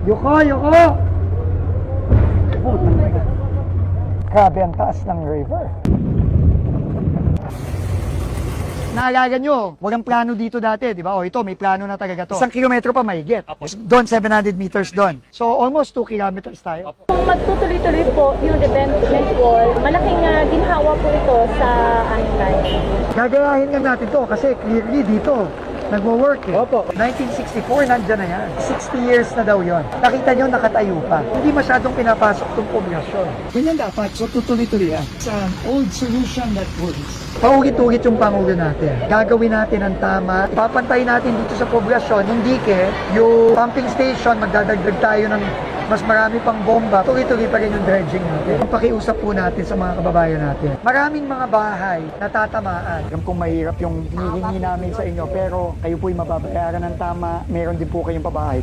Yuko! Grabe ang taas ng river. Naalala nyo, walang plano dito dati, di ba? O ito, may plano na talaga to. 1 kilometro pa mahigit. Doon, 700 meters doon. So, almost 2 kilometers tayo. Kung magtutuloy-tuloy po yung development wall, malaking ginhawa po ito sa Antan. Gagayahin nga natin to kasi clearly dito, nagwo-work eh. Opo. 1964, nandyan na yan. 60 years na daw yon. Nakita nyo, nakatayo pa. Hindi masyadong pinapasok itong poblasyon. Ganyan dapat, so tutuloy-tuloy yan. It's an old solution that works. Paulit-ulit yung Pangulo natin. Gagawin natin ang tama. Papantayin natin dito sa poblasyon, hindi ke, yung pumping station, magdadagdag tayo ng mas marami pang bomba, tuloy-tuloy pa rin yung dredging natin. Ang pakiusap po natin sa mga kababayan natin. Maraming mga bahay natatamaan. Alam kong mahirap yung hinihingi namin sa inyo, pero kayo po'y mababayaran ng tama. Meron din po kayong pabahay.